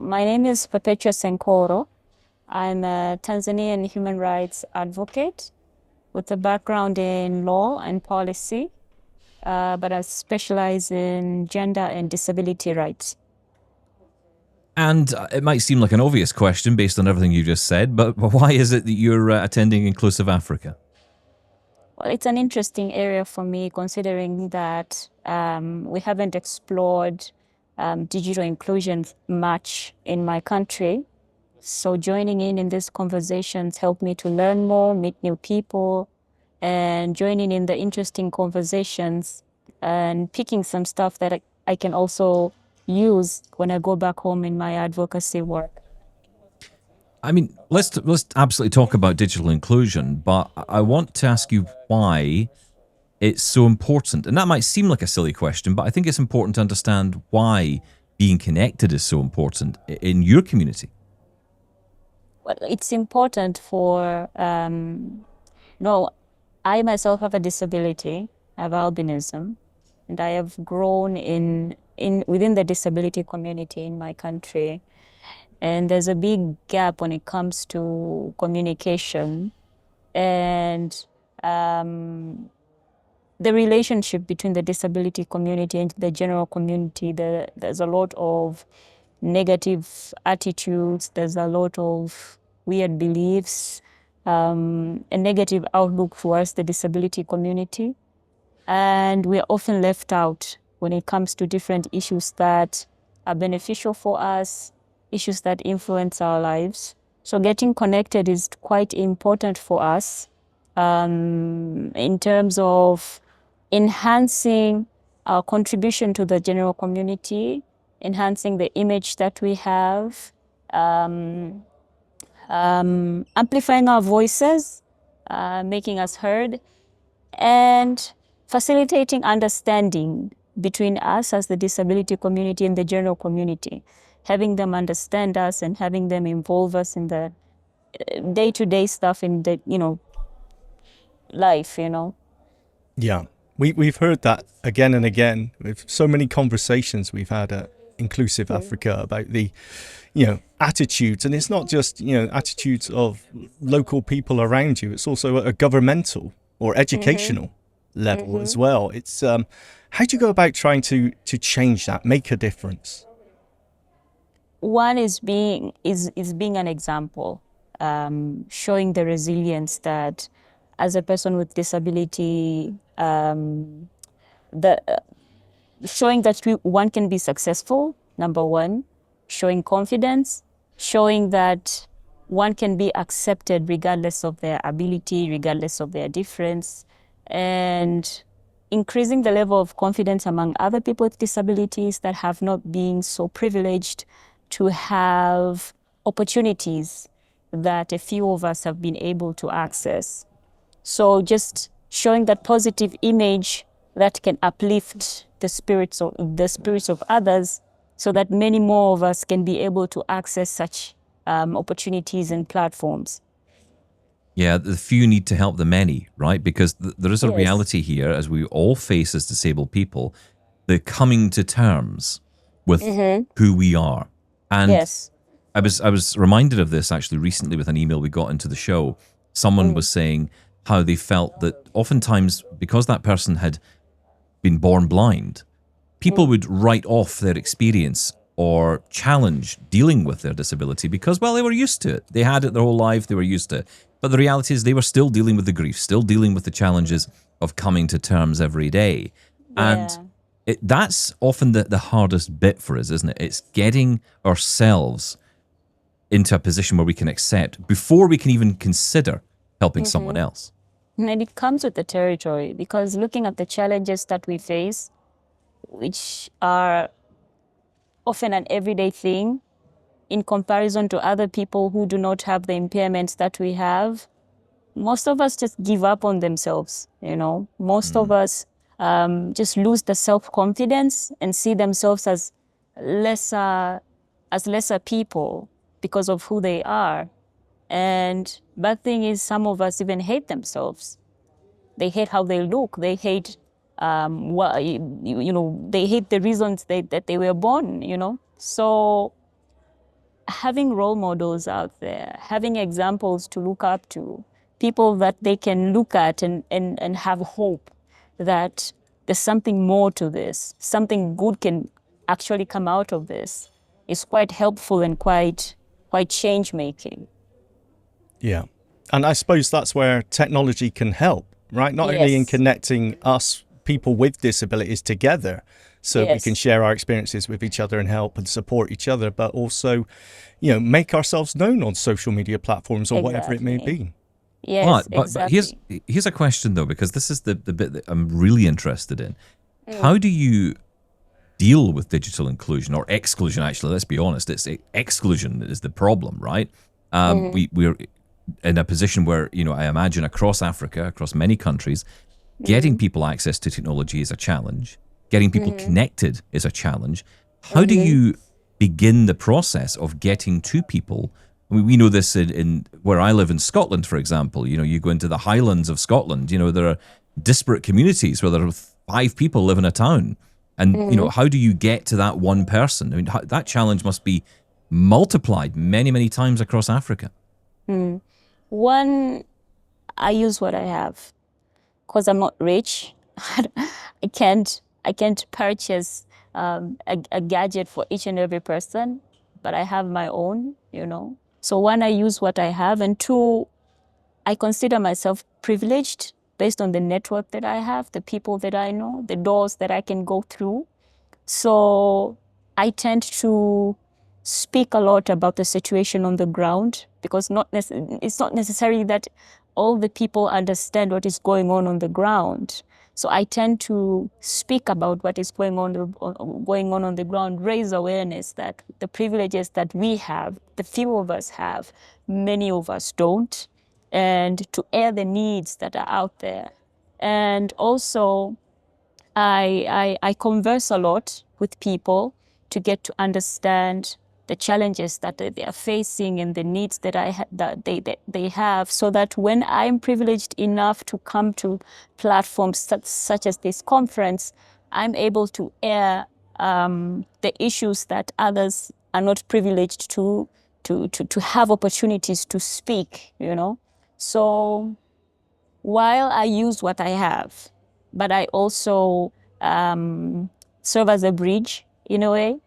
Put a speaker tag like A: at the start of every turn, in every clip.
A: my name is Perpetua Senkoro. I'm a Tanzanian human rights advocate with a background in law and policy, but I specialize in gender and disability rights.
B: And it might seem like an obvious question based on everything you just said, but why is it that you're attending Inclusive Africa?
A: Well, it's an interesting area for me considering that we haven't explored digital inclusion much in my country. So joining in these conversations helped me to learn more, meet new people, and joining in the interesting conversations and picking some stuff that I can also use when I go back home in my advocacy work.
B: I mean, let's absolutely talk about digital inclusion, but I want to ask you why it's so important. And that might seem like a silly question, but I think it's important to understand why being connected is so important in your community.
A: Well, it's important for, no, I myself have a disability, I have albinism, and I have grown within the disability community in my country. And there's a big gap when it comes to communication and the relationship between the disability community and the general community. There's a lot of negative attitudes, there's a lot of weird beliefs, a negative outlook towards the disability community. And we're often left out when it comes to different issues that are beneficial for us, issues that influence our lives. So getting connected is quite important for us in terms of enhancing our contribution to the general community, enhancing the image that we have, amplifying our voices, making us heard, and facilitating understanding between us as the disability community and the general community, having them understand us and having them involve us in the day-to-day stuff in the, life,
C: Yeah, we've heard that again and again with so many conversations we've had at Inclusive Africa about the, attitudes. And it's not just, attitudes of local people around you. It's also a governmental or educational level as well. It's how do you go about trying to change that, make a difference?
A: One is being an example, showing the resilience that as a person with disability, showing that one can be successful, number one, showing confidence, showing that one can be accepted regardless of their ability, regardless of their difference, and increasing the level of confidence among other people with disabilities that have not been so privileged to have opportunities that a few of us have been able to access. So just showing that positive image that can uplift the spirits of others, so that many more of us can be able to access such opportunities and platforms.
B: Yeah, the few need to help the many, right? Because there is a
A: Yes.
B: reality here, as we all face as disabled people, the coming to terms with who we are. And
A: Yes.
B: I was reminded of this actually recently with an email we got into the show. Someone was saying how they felt that oftentimes, because that person had been born blind, people would write off their experience or challenge dealing with their disability because, well, they were used to it. They had it their whole life. They were used to it. But the reality is they were still dealing with the grief, still dealing with the challenges of coming to terms every day. And that's often the hardest bit for us, isn't it? It's getting ourselves into a position where we can accept before we can even consider helping someone else.
A: And it comes with the territory, because looking at the challenges that we face, which are often an everyday thing in comparison to other people who do not have the impairments that we have, most of us just give up on themselves, Most of us just lose the self-confidence and see themselves as lesser people because of who they are. And bad thing is, some of us even hate themselves. They hate how they look. They hate they hate the reasons that they were born, So having role models out there, having examples to look up to, people that they can look at and have hope that there's something more to this, something good can actually come out of this, is quite helpful and quite change making.
C: Yeah. And I suppose that's where technology can help, right? Not only in
A: Yes.
C: connecting us, people with disabilities, together, so we can
A: Yes.
C: share our experiences with each other and help and support each other, but also, you know, make ourselves known on social media platforms or whatever it may
A: Exactly.
C: be.
A: Yes,
B: But
A: exactly.
B: here's a question though, because this is the bit that I'm really interested in. How do you deal with digital inclusion or exclusion? Actually, let's be honest, it's exclusion is the problem, right? We're in a position where, you know, I imagine across Africa, across many countries, getting people access to technology is a challenge. Getting people connected is a challenge. How do you begin the process of getting to people? I mean, we know this in where I live in Scotland, for example. You know, you go into the Highlands of Scotland, you know, there are disparate communities where there are 5 people live in a town. And, you know, how do you get to that one person? I mean, that challenge must be multiplied many, many times across Africa.
A: One, I use what I have because I'm not rich. I can't purchase a gadget for each and every person, but I have my own, you know. So one, I use what I have, and two, I consider myself privileged based on the network that I have, the people that I know, the doors that I can go through. So I tend to speak a lot about the situation on the ground because it's not necessarily that all the people understand what is going on the ground. So I tend to speak about what is going on the ground, raise awareness that the privileges that we have, the few of us have, many of us don't, and to air the needs that are out there. And also, I converse a lot with people to get to understand the challenges that they are facing and the needs that that they have, so that when I'm privileged enough to come to platforms such as this conference, I'm able to air the issues that others are not privileged to have opportunities to speak, you know. So while I use what I have, but I also serve as a bridge in a way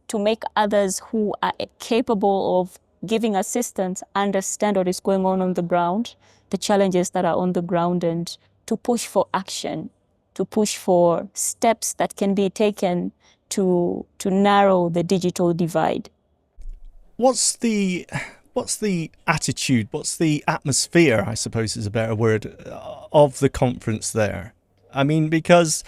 A: to make others who are capable of giving assistance understand what is going on the ground, the challenges that are on the ground, and to push for action, to push for steps that can be taken to narrow the digital divide.
C: What's the attitude, what's the atmosphere, I suppose is a better word, of the conference there? I mean, because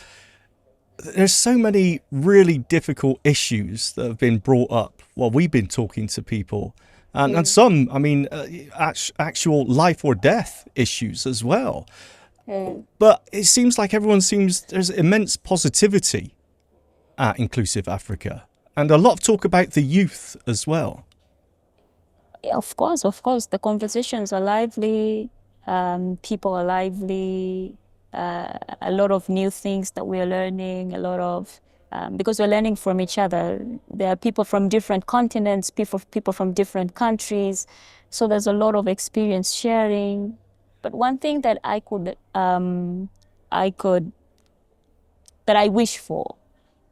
C: there's so many really difficult issues that have been brought up while we've been talking to people, and some, I mean, actual life or death issues as well. But it seems like there's immense positivity at Inclusive Africa, and a lot of talk about the youth as well.
A: Of course, the conversations are lively, people are lively, a lot of new things that we're learning, a lot of, because we're learning from each other. There are people from different continents, people from different countries, so there's a lot of experience sharing. But one thing that that I wish for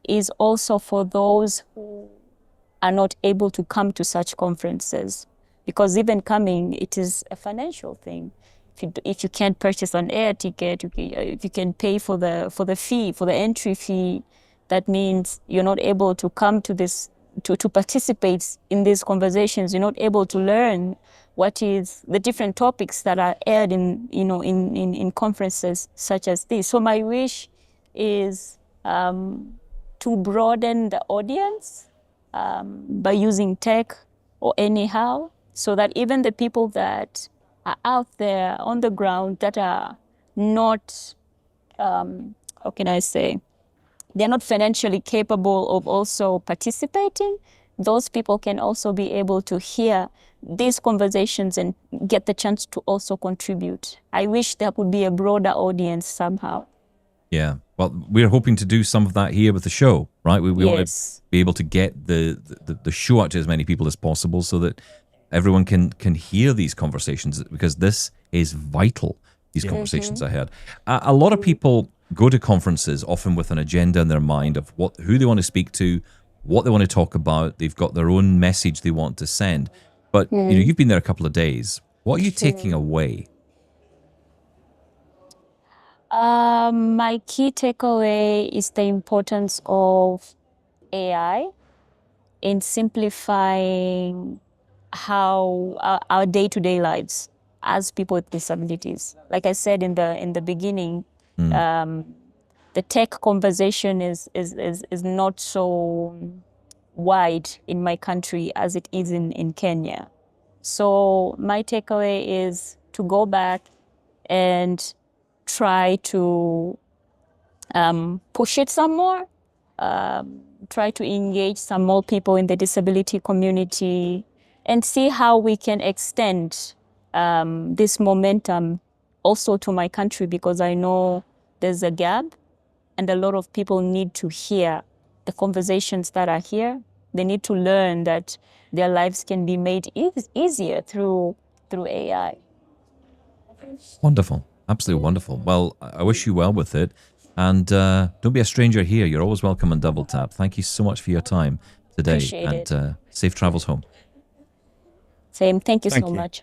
A: is also for those who are not able to come to such conferences, because even coming, it is a financial thing. If you can't purchase an air ticket, if you can pay for the fee, for the entry fee, that means you're not able to come to this to participate in these conversations. You're not able to learn what is the different topics that are aired in conferences such as this. So my wish is to broaden the audience by using tech or anyhow, so that even the people that are out there on the ground that are not, how can I say, they're not financially capable of also participating, those people can also be able to hear these conversations and get the chance to also contribute. I wish there would be a broader audience somehow.
B: Yeah. Well, we're hoping to do some of that here with the show, right? We want to
A: Yes.
B: be able to get the show out to as many people as possible so that everyone can hear these conversations, because this is vital, these
C: Yeah.
B: conversations I had. A lot of people go to conferences often with an agenda in their mind of who they want to speak to, what they want to talk about. They've got their own message they want to send. But you've been there a couple of days. What are you taking away?
A: My key takeaway is the importance of AI in simplifying how our day-to-day lives as people with disabilities. Like I said in the beginning, the tech conversation is not so wide in my country as it is in Kenya. So my takeaway is to go back and try to push it some more, try to engage some more people in the disability community, and see how we can extend this momentum also to my country, because I know there's a gap and a lot of people need to hear the conversations that are here. They need to learn that their lives can be made easier through AI.
B: Wonderful. Absolutely wonderful. Well, I wish you well with it. And don't be a stranger here. You're always welcome on Double Tap. Thank you so much for your time today.
A: Appreciate
B: and
A: it.
B: safe travels home.
A: Same. Thank you
C: Thank
A: so
C: you.
A: much.